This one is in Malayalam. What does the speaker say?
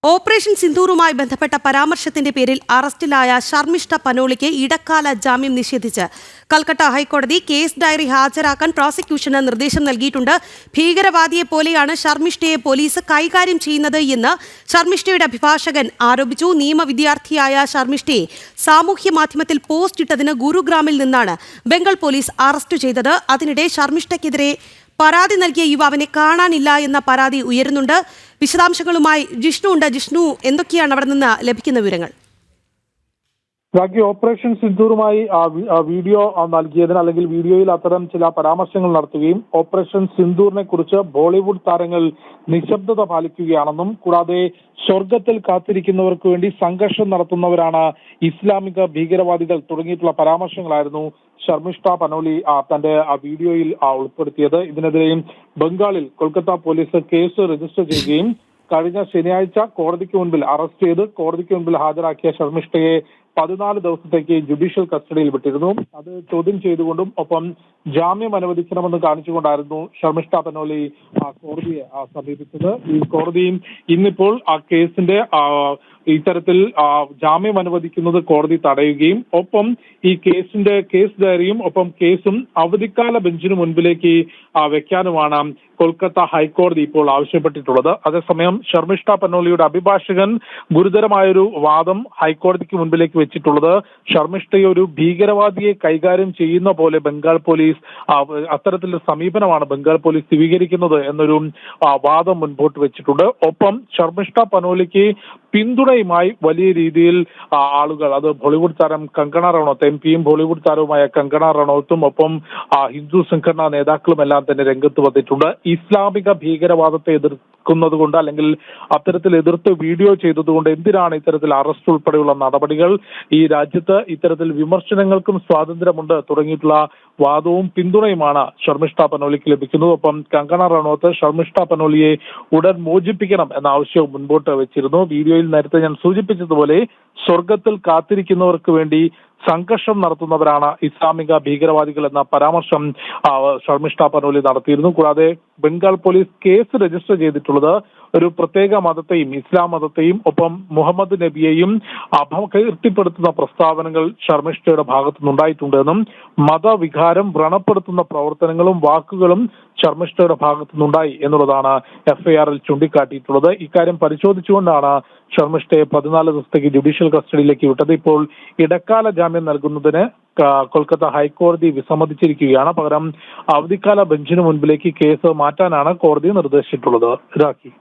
ഓപ്പറേഷൻ സിന്ദൂറുമായി ബന്ധപ്പെട്ട പരാമർശത്തിന്റെ പേരിൽ അറസ്റ്റിലായ ശർമിഷ്ഠ പനോളിക്ക് ഇടക്കാല ജാമ്യം നിഷേധിച്ച് കൽക്കട്ട ഹൈക്കോടതി കേസ് ഡയറി ഹാജരാക്കാൻ പ്രോസിക്യൂഷന് നിർദ്ദേശം നൽകിയിട്ടുണ്ട്. ഭീകരവാദിയെ പോലെയാണ് ശർമിഷ്ഠയെ പോലീസ് കൈകാര്യം ചെയ്യുന്നത് എന്ന് ശർമിഷ്ഠയുടെ അഭിഭാഷകൻ ആരോപിച്ചു. നിയമ വിദ്യാർത്ഥിയായ ശർമിഷ്ഠയെ സാമൂഹ്യ മാധ്യമത്തിൽ പോസ്റ്റ് ഇട്ടതിന് ഗുരുഗ്രാമിൽ നിന്നാണ് ബംഗാൾ പോലീസ് അറസ്റ്റ് ചെയ്തത്. അതിനിടെ ശർമിഷ്ഠയ്ക്കെതിരെ പരാതി നൽകിയ യുവാവിനെ കാണാനില്ല എന്ന പരാതി ഉയരുന്നുണ്ട്. വിശദാംശങ്ങളുമായി ജിഷ്ണു ഉണ്ട്. ജിഷ്ണു, എന്തൊക്കെയാണ് അവിടെ നിന്ന് ലഭിക്കുന്ന വിവരങ്ങൾ? ഓപ്പറേഷൻ സിന്ദൂറുമായി വീഡിയോ നൽകിയതിന് അല്ലെങ്കിൽ വീഡിയോയിൽ അത്തരം ചില പരാമർശങ്ങൾ നടത്തുകയും ഓപ്പറേഷൻ സിന്ദൂറിനെ കുറിച്ച് ബോളിവുഡ് താരങ്ങൾ നിശബ്ദത പാലിക്കുകയാണെന്നും കൂടാതെ സ്വർഗത്തിൽ കാത്തിരിക്കുന്നവർക്ക് വേണ്ടി സംഘർഷം നടത്തുന്നവരാണ് ഇസ്ലാമിക ഭീകരവാദികൾ തുടങ്ങിയിട്ടുള്ള പരാമർശങ്ങളായിരുന്നു ശർമിഷ്ഠ പനോളി തന്റെ വീഡിയോയിൽ ഉൾപ്പെടുത്തിയത്. ഇതിനെതിരെയും ബംഗാളിൽ കൊൽക്കത്ത പോലീസ് കേസ് രജിസ്റ്റർ ചെയ്യുകയും കഴിഞ്ഞ ശനിയാഴ്ച കോടതിക്ക് മുൻപിൽ അറസ്റ്റ് ചെയ്ത് കോടതിക്ക് മുൻപിൽ ഹാജരാക്കിയ ശർമിഷ്ഠയെ 14 ദിവസത്തേക്ക് ജുഡീഷ്യൽ കസ്റ്റഡിയിൽ വിട്ടിരുന്നു. അത് ചോദ്യം ചെയ്തുകൊണ്ടും ഒപ്പം ജാമ്യം അനുവദിക്കണമെന്ന് കാണിച്ചുകൊണ്ടായിരുന്നു ശർമിഷ്ഠ പനോളി കോടതിയെ സമീപിച്ചത്. ഈ കോടതിയും ഇന്നിപ്പോൾ ആ കേസിന്റെ ഇത്തരത്തിൽ ജാമ്യം അനുവദിക്കുന്നത് കോടതി തടയുകയും ഒപ്പം ഈ കേസ് ഡയറിയും ഒപ്പം കേസും അവധിക്കാല ബെഞ്ചിന് മുൻപിലേക്ക് വെക്കാനുമാണ് കൊൽക്കത്ത ഹൈക്കോടതി ഇപ്പോൾ ആവശ്യപ്പെട്ടിട്ടുള്ളത്. അതേസമയം ശർമിഷ്ഠ പനോളിയുടെ അഭിഭാഷകൻ ഗുരുതരമായൊരു വാദം ഹൈക്കോടതിക്ക് മുൻപിലേക്ക് വെച്ചിട്ടുള്ളത് ശർമിഷ്ഠയെ ഒരു ഭീകരവാദിയെ കൈകാര്യം ചെയ്യുന്ന പോലെ ബംഗാൾ പോലീസ് അത്തരത്തിലൊരു സമീപനമാണ് ബംഗാൾ പോലീസ് സ്വീകരിക്കുന്നത് എന്നൊരു വാദം മുൻപോട്ട് വെച്ചിട്ടുണ്ട്. ഒപ്പം ശർമിഷ്ഠ പനോളിക്ക് പിന്തുണയുമായി വലിയ രീതിയിൽ ആളുകൾ, അത് ബോളിവുഡ് താരം കങ്കണ റണൌത്ത് എംപിയും ബോളിവുഡ് താരവുമായ കങ്കണ റണൌത്തും ഒപ്പം ഹിന്ദു സംഘടനാ നേതാക്കളും എല്ലാം തന്നെ രംഗത്ത് വന്നിട്ടുണ്ട്. ഇസ്ലാമിക ഭീകരവാദത്തെ എതിർക്കുന്നത് കൊണ്ട് അല്ലെങ്കിൽ അത്തരത്തിൽ എതിർത്ത് വീഡിയോ ചെയ്തതുകൊണ്ട് എന്തിനാണ് ഇത്തരത്തിൽ അറസ്റ്റ് ഉൾപ്പെടെയുള്ള നടപടികൾ? ഈ രാജ്യത്ത് ഇത്തരത്തിൽ വിമർശനങ്ങൾക്കും സ്വാതന്ത്ര്യമുണ്ട് തുടങ്ങിയിട്ടുള്ള വാദവും പിന്തുണയുമാണ് ശർമിഷ്ഠ പനോളിക്ക് ലഭിക്കുന്നത്. ഒപ്പം കങ്കണ റണൌത്ത് ശർമിഷ്ഠ പനോളിയെ ഉടൻ മോചിപ്പിക്കണം എന്ന ആവശ്യവും മുൻപോട്ട് വെച്ചിരുന്നു. വീഡിയോയിൽ നേരത്തെ ഞാൻ സൂചിപ്പിച്ചതുപോലെ സ്വർഗത്തിൽ കാത്തിരിക്കുന്നവർക്ക് വേണ്ടി സംഘർഷം നടത്തുന്നവരാണ് ഇസ്ലാമിക ഭീകരവാദികൾ എന്ന പരാമർശം ശർമിഷ്ഠ പനോളി നടത്തിയിരുന്നു. കൂടാതെ ബംഗാൾ പോലീസ് കേസ് രജിസ്റ്റർ ചെയ്തിട്ടുള്ളത് ഒരു പ്രത്യേക മതത്തെയും ഇസ്ലാം മതത്തെയും ഒപ്പം മുഹമ്മദ് നബിയെയും അപകീർത്തിപ്പെടുത്തുന്ന പ്രസ്താവനകൾ ശർമിഷ്ഠയുടെ ഭാഗത്തുനിന്നുണ്ടായിട്ടുണ്ടെന്നും മതവികാരം വ്രണപ്പെടുത്തുന്ന പ്രവർത്തനങ്ങളും വാക്കുകളും ശർമിഷ്ഠയുടെ ഭാഗത്തുനിന്നുണ്ടായി എന്നുള്ളതാണ് എഫ്ഐആറിൽ ചൂണ്ടിക്കാട്ടിയിട്ടുള്ളത്. ഇക്കാര്യം പരിശോധിച്ചുകൊണ്ടാണ് ശർമിഷ്ഠയെ 14 ദിവസത്തേക്ക് ജുഡീഷ്യൽ കസ്റ്റഡിയിലേക്ക് വിട്ടത്. ഇപ്പോൾ ഇടക്കാല ജാമ്യം നൽകുന്നതിന് കൊൽക്കത്ത ഹൈക്കോടതി വിസമ്മതിച്ചിരിക്കുകയാണ്. പകരം അവധിക്കാല ബെഞ്ചിന് മുൻപിലേക്ക് കേസ് മാറ്റാനാണ് കോടതി നിർദ്ദേശിച്ചിട്ടുള്ളത്. രാഖി.